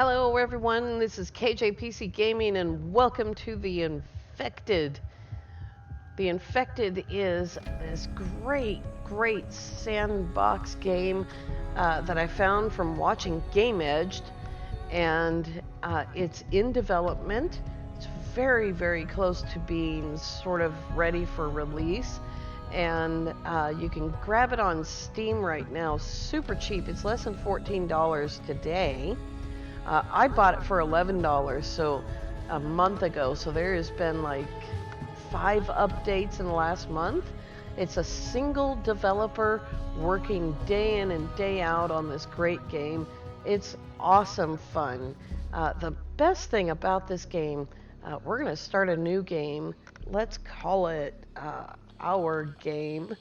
Hello, everyone. This is KJPC Gaming, and welcome to The Infected. The Infected is this great sandbox game that I found from watching Game Edged, and it's in development. It's very close to being sort of ready for release. And you can grab it on Steam right now, super cheap. It's less than $14 today. I bought it for $11, so a month ago. So there has been like 5 updates in the last month. It's a single developer working day in and day out on this great game. It's awesome fun. The best thing about this game, we're going to start a new game. Let's call it our game.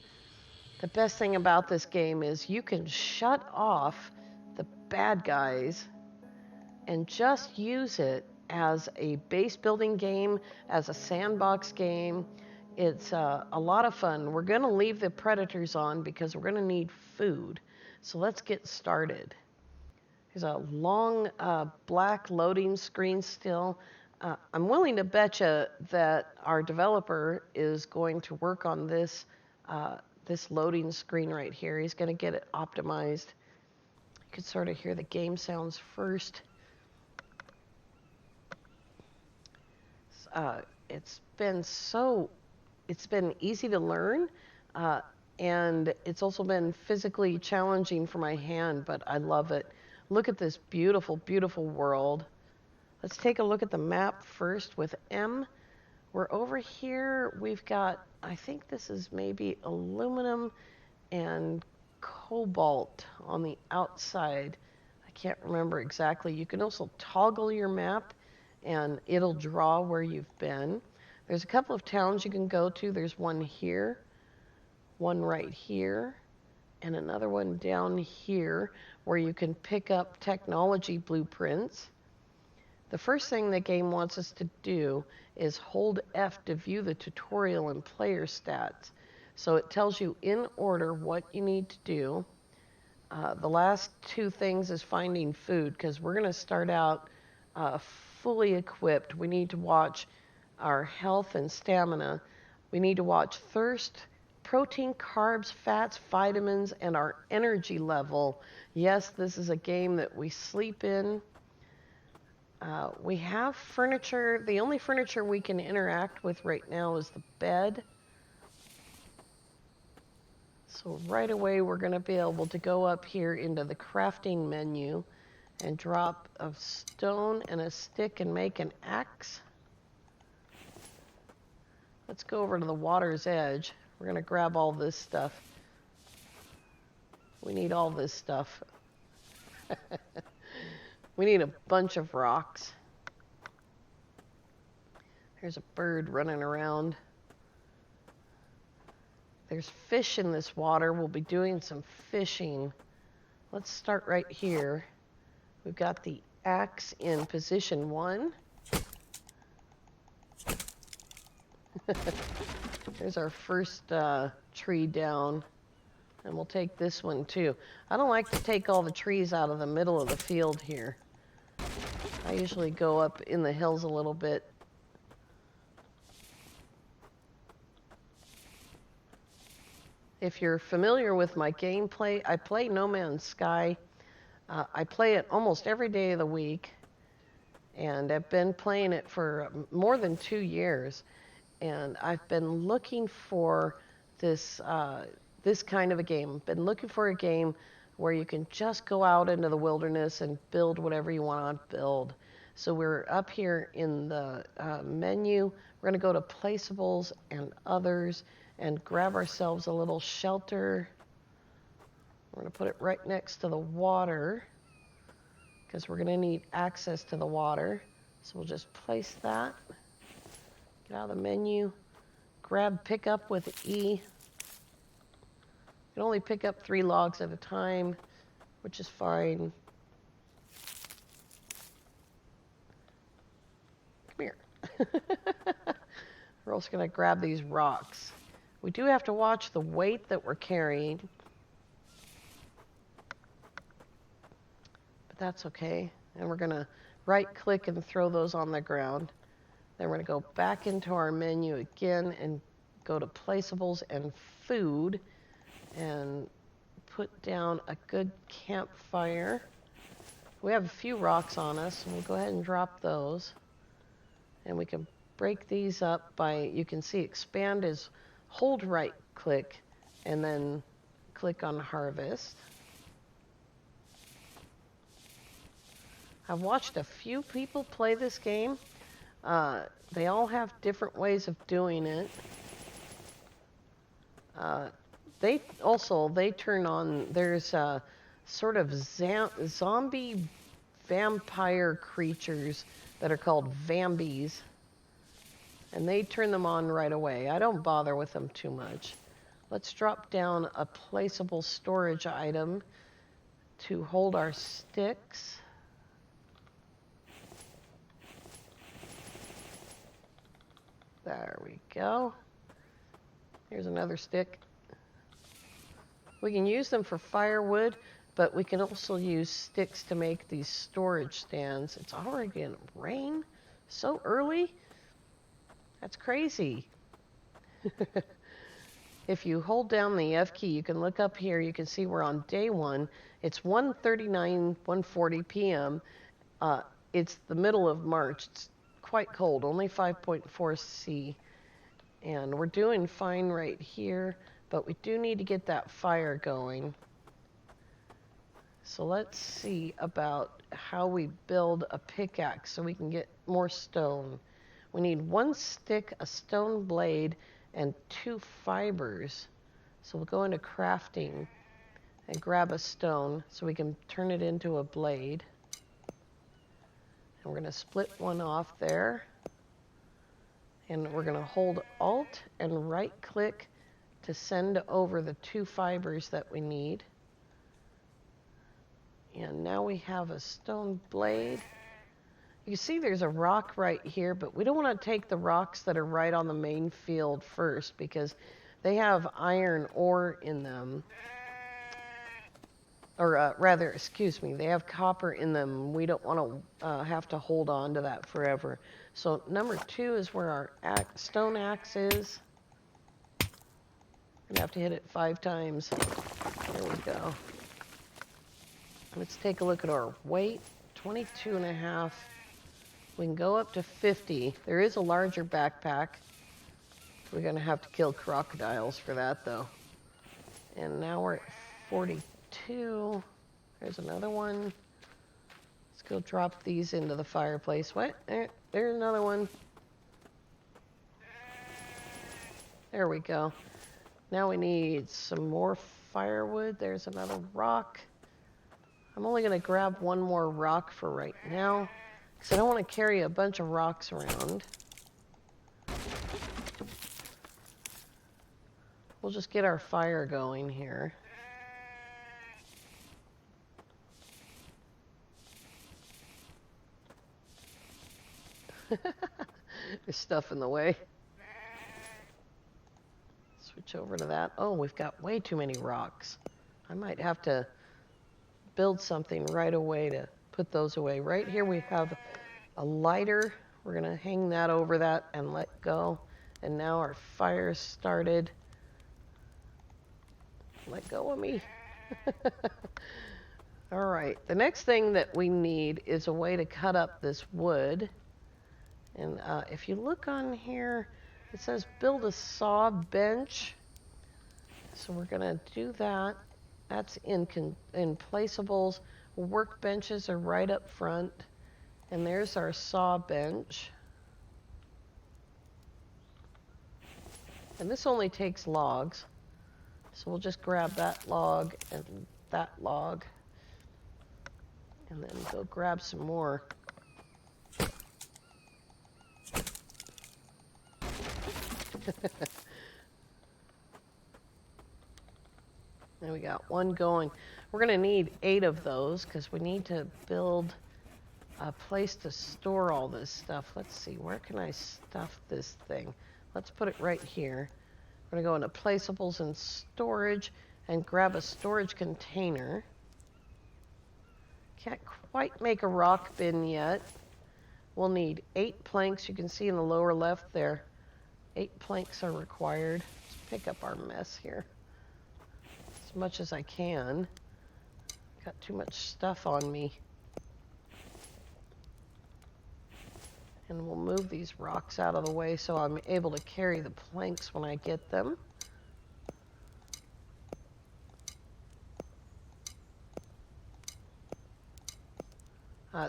The best thing about this game is you can shut off the bad guys and just use it as a base building game, as a sandbox game. It's a lot of fun. We're going to leave the predators on because we're going to need food. So let's get started. There's a long black loading screen still. I'm willing to bet you that our developer is going to work on this this loading screen right here. He's going to get it optimized. You can sort of hear the game sounds first. It's been easy to learn, and it's also been physically challenging for my hand, but I love it. Look at this beautiful world. Let's take a look at the map first with M. We're over here. We've got, I think this is maybe aluminum and cobalt on the outside. I can't remember exactly. You can also toggle your map and it'll draw where you've been. There's a couple of towns you can go to. There's one here, one right here, and another one down here where you can pick up technology blueprints. The first thing the game wants us to do is hold F to view the tutorial and player stats. So it tells you in order what you need to do. The last 2 things is finding food, because we're going to start out fully equipped. We need to watch our health and stamina. We need to watch thirst, protein, carbs, fats, vitamins, and our energy level. Yes, this is a game that we sleep in. We have furniture. The only furniture we can interact with right now is the bed. So right away we're going to be able to go up here into the crafting menu and drop a stone and a stick and make an axe. Let's go over to the water's edge. We're going to grab all this stuff. We need all this stuff. We need a bunch of rocks. There's a bird running around. There's fish in this water. We'll be doing some fishing. Let's start right here. We've got the axe in position 1. There's our first tree down. And we'll take this one too. I don't like to take all the trees out of the middle of the field here. I usually go up in the hills a little bit. If you're familiar with my gameplay, I play No Man's Sky. I play it almost every day of the week, and I've been playing it for more than 2 years. And I've been looking for this this kind of a game. I've been looking for a game where you can just go out into the wilderness and build whatever you want to build. So we're up here in the menu. We're going to go to Placeables and Others and grab ourselves a little shelter. We're going to put it right next to the water because we're going to need access to the water. So we'll just place that. Get out of the menu. Grab pick up with E. You can only pick up 3 logs at a time, which is fine. Come here. We're also going to grab these rocks. We do have to watch the weight that we're carrying, but that's okay. And we're going to right click and throw those on the ground. Then we're going to go back into our menu again and go to placeables and food and put down a good campfire. We have a few rocks on us, and we'll go ahead and drop those. And we can break these up by, you can see expand is hold right click and then click on harvest. I've watched a few people play this game. They all have different ways of doing it. They turn on, there's sort of zombie vampire creatures that are called vambies. And they turn them on right away. I don't bother with them too much. Let's drop down a placeable storage item to hold our sticks. There we go. Here's another stick. We can use them for firewood, but we can also use sticks to make these storage stands. It's already going to rain so early. That's crazy. If you hold down the F key, you can look up here. You can see we're on day 1. It's 1:39, 1:40 p.m. It's the middle of March. It's quite cold, only 5.4 C. And we're doing fine right here, but we do need to get that fire going. So let's see about how we build a pickaxe so we can get more stone. We need 1 stick, a stone blade, and 2 fibers. So we'll go into crafting and grab a stone so we can turn it into a blade. And we're going to split one off there. And we're going to hold Alt and right click to send over the 2 fibers that we need. And now we have a stone blade. You see there's a rock right here, but we don't want to take the rocks that are right on the main field first because they have iron ore in them. Or rather, excuse me, they have copper in them. We don't want to have to hold on to that forever. So number 2 is where our stone axe is. I'm going to have to hit it 5 times. There we go. Let's take a look at our weight, 22.5. We can go up to 50. There is a larger backpack. We're going to have to kill crocodiles for that, though. And now we're at 42. There's another one. Let's go drop these into the fireplace. What? There's another one. There we go. Now we need some more firewood. There's another rock. I'm only going to grab 1 more rock for right now, because I don't want to carry a bunch of rocks around. We'll just get our fire going here. There's stuff in the way. Switch over to that. Oh, we've got way too many rocks. I might have to build something right away to put those away. Right here we have a lighter. We're going to hang that over that and let go. And now our fire's started. Let go of me. All right. The next thing that we need is a way to cut up this wood. And if you look on here, it says build a saw bench. So we're going to do that. That's in placeables. Workbenches are right up front. And there's our saw bench. And this only takes logs. So we'll just grab that log and that log. And then go grab some more. There we got 1 going. We're going to need 8 of those because we need to build a place to store all this stuff. Let's see, where can I stuff this thing? Let's put it right here. We're going to go into placeables and storage and grab a storage container. Can't quite make a rock bin yet. We'll need 8 planks. You can see in the lower left there, 8 planks are required. Let's pick up our mess here as much as I can. Got too much stuff on me. And we'll move these rocks out of the way so I'm able to carry the planks when I get them.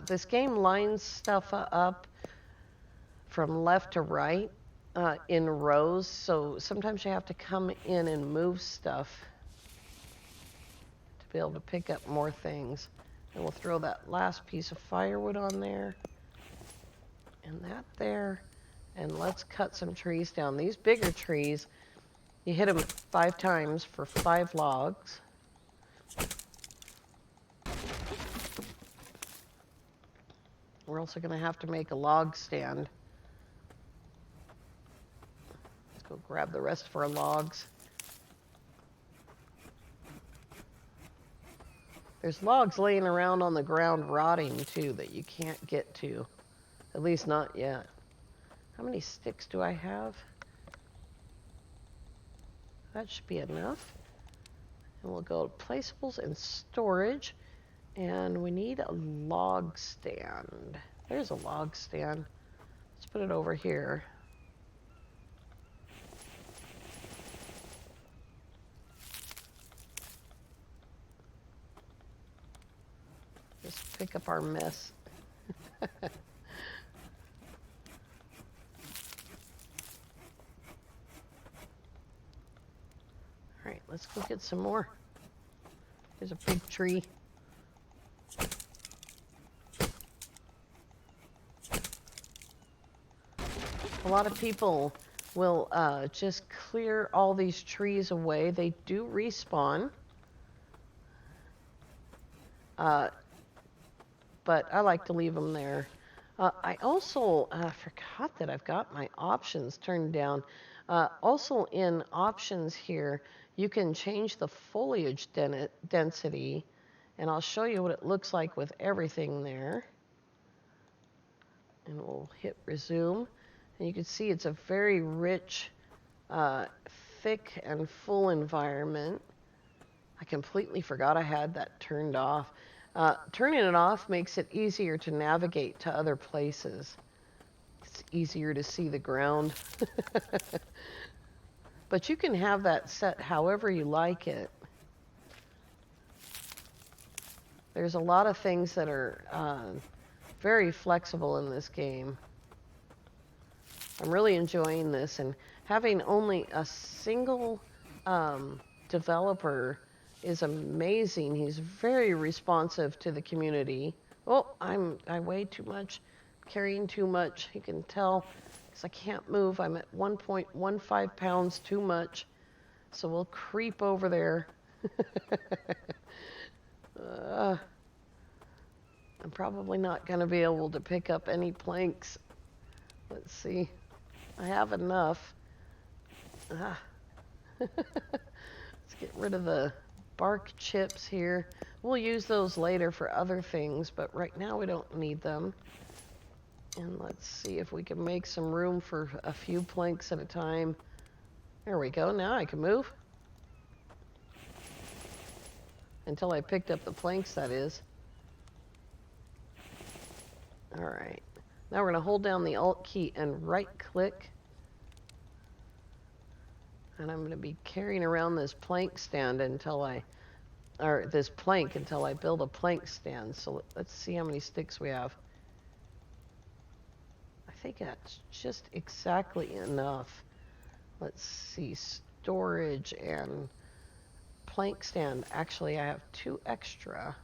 This game lines stuff up from left to right in rows, so sometimes you have to come in and move stuff to be able to pick up more things. And we'll throw that last piece of firewood on there, and that there, and let's cut some trees down. These bigger trees, you hit them 5 times for 5 logs. We're also going to have to make a log stand. Let's go grab the rest of our logs. There's logs laying around on the ground rotting too that you can't get to. At least not yet. How many sticks do I have? That should be enough. And we'll go to placeables and storage. And we need a log stand. There's a log stand. Let's put it over here. Just pick up our mess. All right, let's go get some more. There's a big tree. A lot of people will just clear all these trees away. They do respawn. But I like to leave them there. I also forgot that I've got my options turned down. Also in options here, you can change the foliage density, and I'll show you what it looks like with everything there. And we'll hit resume. And you can see it's a very rich, thick and full environment. I completely forgot I had that turned off. Turning it off makes it easier to navigate to other places. It's easier to see the ground. But you can have that set however you like it. There's a lot of things that are very flexible in this game. I'm really enjoying this, and having only a single developer is amazing. He's very responsive to the community. Oh, I weigh too much, carrying too much. You can tell because I can't move. I'm at 1.15 pounds too much. So we'll creep over there. I'm probably not going to be able to pick up any planks. Let's see. I have enough. Let's get rid of the bark chips here. We'll use those later for other things, but right now we don't need them. And let's see if we can make some room for a few planks at a time. There we go. Now I can move. Until I picked up the planks, that is. All right. Now we're going to hold down the Alt key and right-click. And I'm going to be carrying around this plank stand until this plank until I build a plank stand. So let's see how many sticks we have. I think that's just exactly enough. Let's see, storage and plank stand. Actually, I have 2 extra.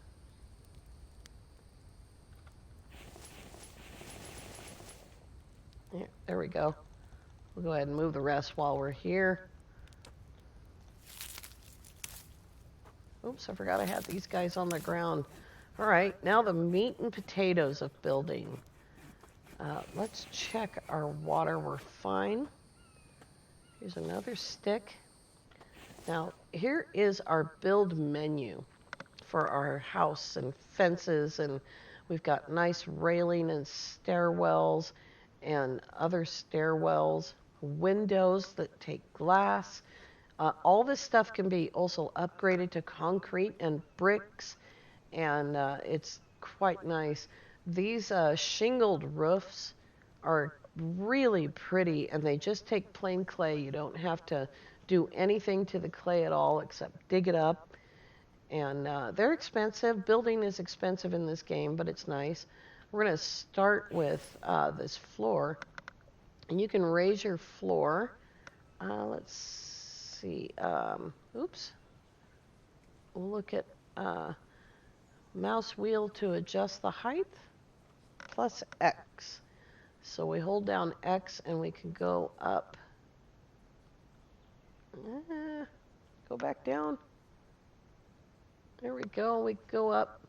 Yeah, there we go. We'll go ahead and move the rest while we're here. Oops, I forgot I had these guys on the ground. All right, now the meat and potatoes of building. Let's check our water. We're fine. Here's another stick. Now, here is our build menu. for our house and fences, and we've got nice railing and stairwells and other stairwells, windows that take glass. All this stuff can be also upgraded to concrete and bricks, and it's quite nice. These shingled roofs are really pretty, and they just take plain clay. You don't have to do anything to the clay at all except dig it up. And they're expensive. Building is expensive in this game, but it's nice. We're going to start with this floor, and you can raise your floor. Let's see. Oops. We'll look at mouse wheel to adjust the height, plus X. So we hold down X and we can go up. Go back down. There we go. We go up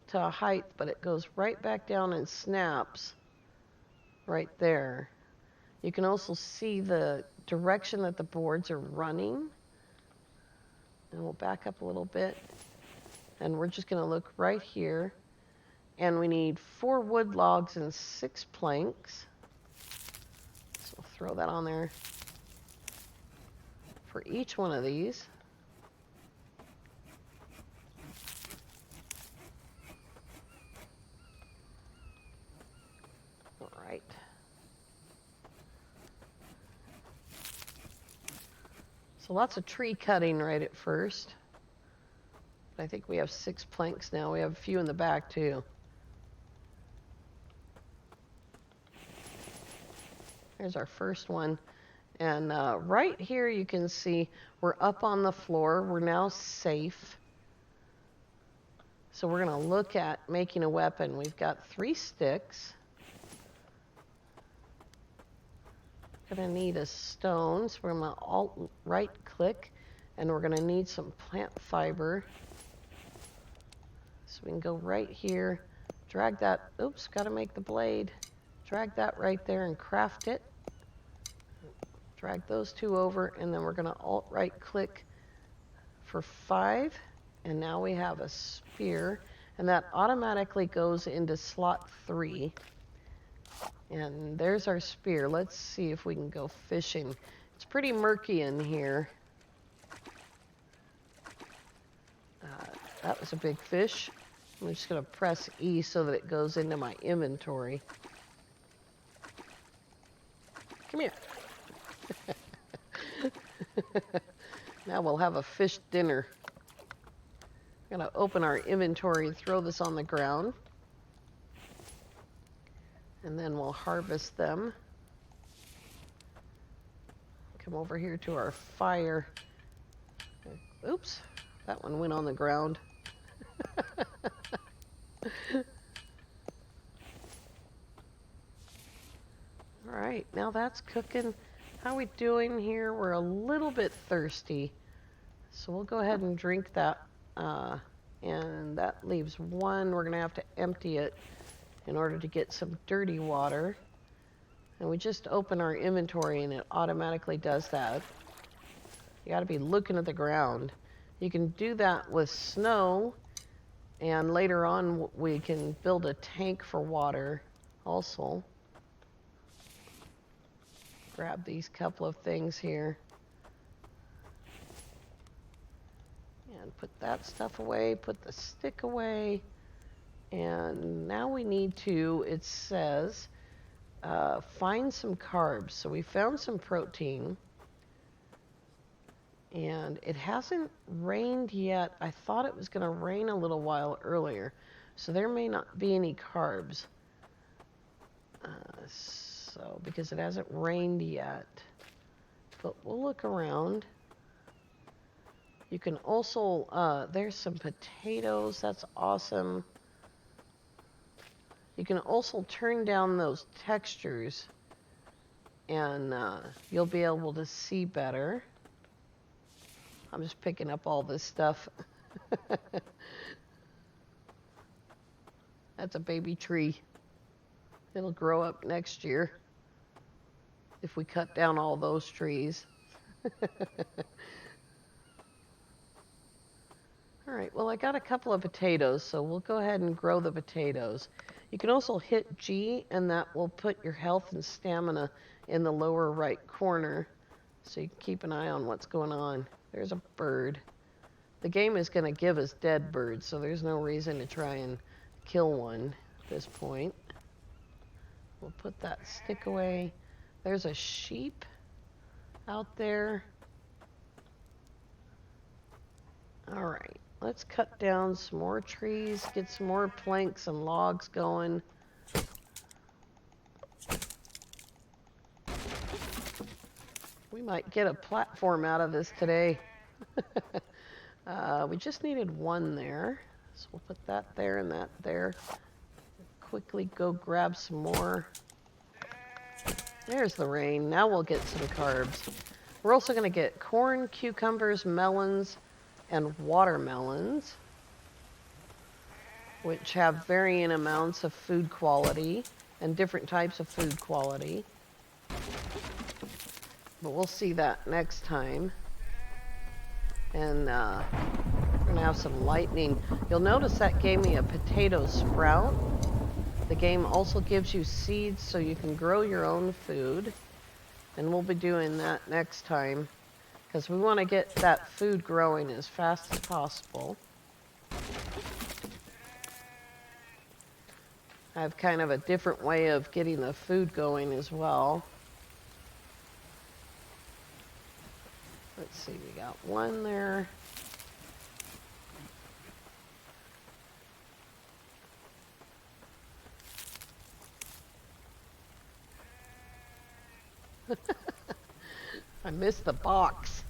to a height, but it goes right back down and snaps right there. You can also see the direction that the boards are running. And we'll back up a little bit. And we're just going to look right here. And we need 4 wood logs and 6 planks. So we'll throw that on there for each one of these. All right. So lots of tree cutting right at first. I think we have 6 planks now. We have a few in the back too. Here's our first one. And right here you can see we're up on the floor. We're now safe. So we're going to look at making a weapon. We've got 3 sticks. Going to need a stone. So we're going to alt right click. And we're going to need some plant fiber. So we can go right here. Drag that. Oops, got to make the blade. Drag that right there and craft it. Drag those 2 over, and then we're going to alt right click for 5, and now we have a spear, and that automatically goes into slot 3. And there's our spear. Let's see if we can go fishing. It's pretty murky in here. That was a big fish. I'm just going to press E so that it goes into my inventory. Come here. Now we'll have a fish dinner. I'm going to open our inventory and throw this on the ground. And then we'll harvest them. Come over here to our fire. Oops, that one went on the ground. All right, now that's cooking. How are we doing here? We're a little bit thirsty. So we'll go ahead and drink that. And that leaves 1. We're going to have to empty it in order to get some dirty water. And we just open our inventory and it automatically does that. You got to be looking at the ground. You can do that with snow. And later on we can build a tank for water also. Grab these couple of things here. And put that stuff away, put the stick away. And now we need to, it says, find some carbs. So we found some protein. And it hasn't rained yet. I thought it was going to rain a little while earlier. So there may not be any carbs. So, because it hasn't rained yet. But we'll look around. You can also, there's some potatoes. That's awesome. You can also turn down those textures. And you'll be able to see better. I'm just picking up all this stuff. That's a baby tree. It'll grow up next year if we cut down all those trees. All All right, well, I got a couple of potatoes, so we'll go ahead and grow the potatoes. You can also hit G, and that will put your health and stamina in the lower right corner, so you can keep an eye on what's going on. There's a bird. The game is going to give us dead birds, so there's no reason to try and kill one at this point. We'll put that stick away. There's a sheep out there. All right, let's cut down some more trees, get some more planks and logs going. We might get a platform out of this today. We just needed one there, so we'll put that there and that there. Quickly go grab some more. There's the rain. Now we'll get some carbs. We're also going to get corn, cucumbers, melons, and watermelons, which have varying amounts of food quality and different types of food quality. But we'll see that next time. And we're going to have some lightning. You'll notice that gave me a potato sprout. The game also gives you seeds so you can grow your own food. And we'll be doing that next time, because we want to get that food growing as fast as possible. I have kind of a different way of getting the food going as well. Let's see, we got one there. I missed the box.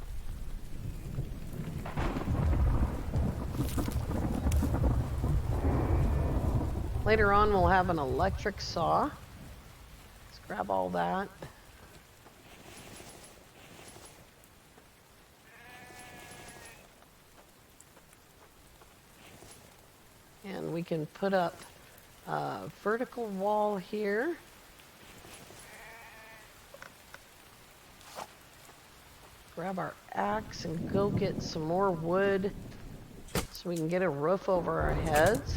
Later on, we'll have an electric saw. Let's grab all that. And we can put up a vertical wall here. Grab our axe and go get some more wood so we can get a roof over our heads.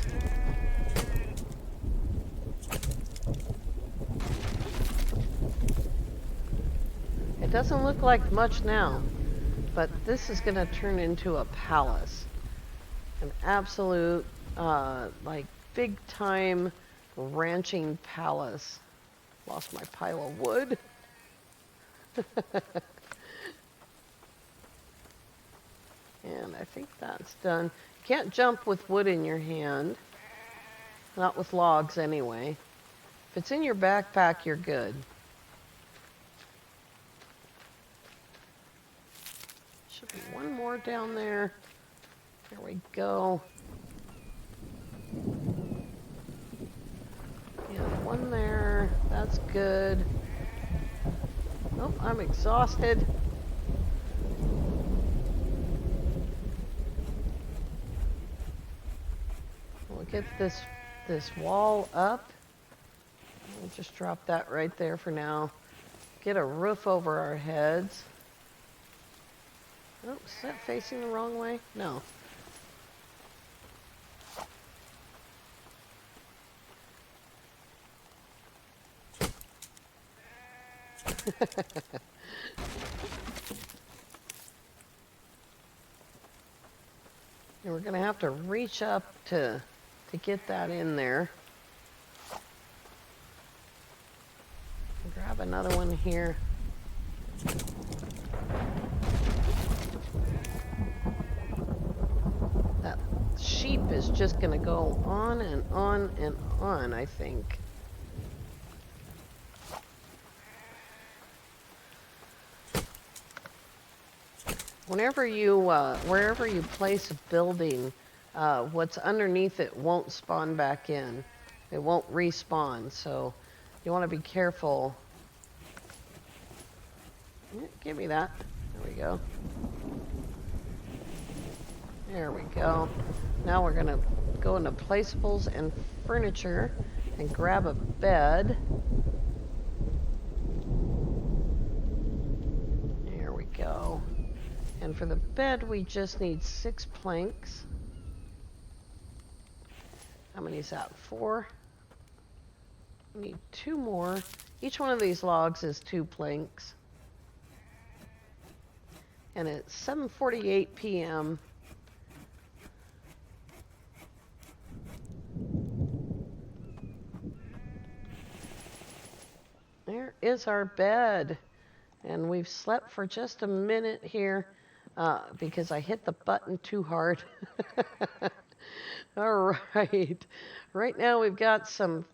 It doesn't look like much now, but this is going to turn into a palace. An absolute, like, big-time ranching palace. Lost my pile of wood. And I think that's done. You can't jump with wood in your hand. Not with logs, anyway. If it's in your backpack, you're good. Should be one more down there. There we go. And one there. That's good. Oh, I'm exhausted. We'll get this wall up. We'll just drop that right there for now. Get a roof over our heads. Oh, is that facing the wrong way? No. And we're going to have to reach up to get that in there. Grab another one here. That sheep is just going to go on and on and on, I think. Wherever you place a building, what's underneath it won't spawn back in. It won't respawn, so you want to be careful. Give me that. There we go. There we go. Now we're going to go into placeables and furniture and grab a bed. There we go. And for the bed, we just need 6 planks. How many is that? 4. We need 2 more. Each one of these logs is 2 planks. And it's 7:48 p.m. There is our bed. And we've slept for just a minute here because I hit the button too hard. All right. Right now we've got some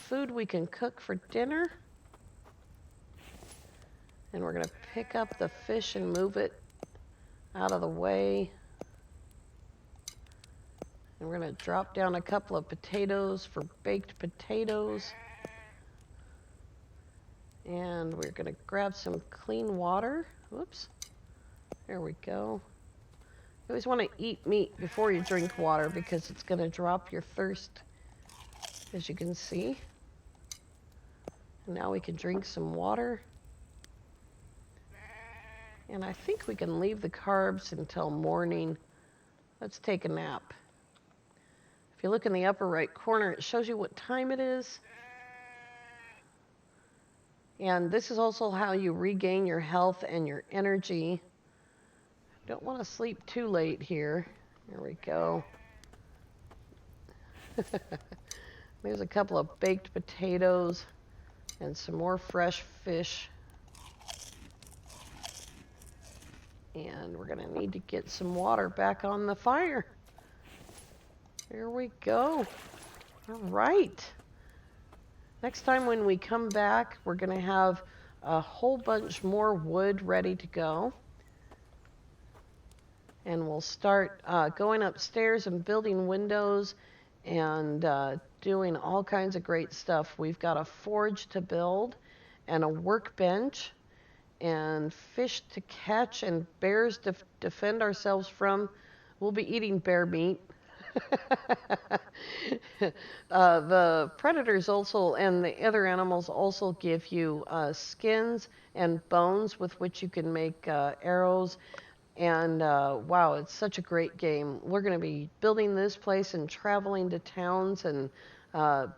food we can cook for dinner. And we're going to pick up the fish and move it out of the way. And we're going to drop down a couple of potatoes for baked potatoes. And we're going to grab some clean water. Whoops. There we go. You always want to eat meat before you drink water because it's going to drop your thirst, as you can see. And now we can drink some water. And I think we can leave the carbs until morning. Let's take a nap. If you look in the upper right corner, it shows you what time it is. And this is also how you regain your health and your energy. Don't want to sleep too late here. There we go. There's a couple of baked potatoes and some more fresh fish. And we're going to need to get some water back on the fire. There we go. All right. Next time when we come back, we're going to have a whole bunch more wood ready to go. And we'll start going upstairs and building windows and doing all kinds of great stuff. We've got a forge to build and a workbench and fish to catch and bears to defend ourselves from. We'll be eating bear meat. The predators also and the other animals also give you skins and bones with which you can make arrows. And wow, it's such a great game. We're going to be building this place and traveling to towns and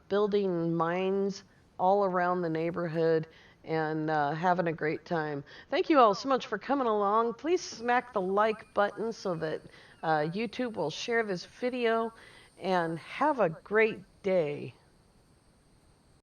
building mines all around the neighborhood and having a great time. Thank you all so much for coming along. Please smack the like button so that YouTube will share this video, and have a great day.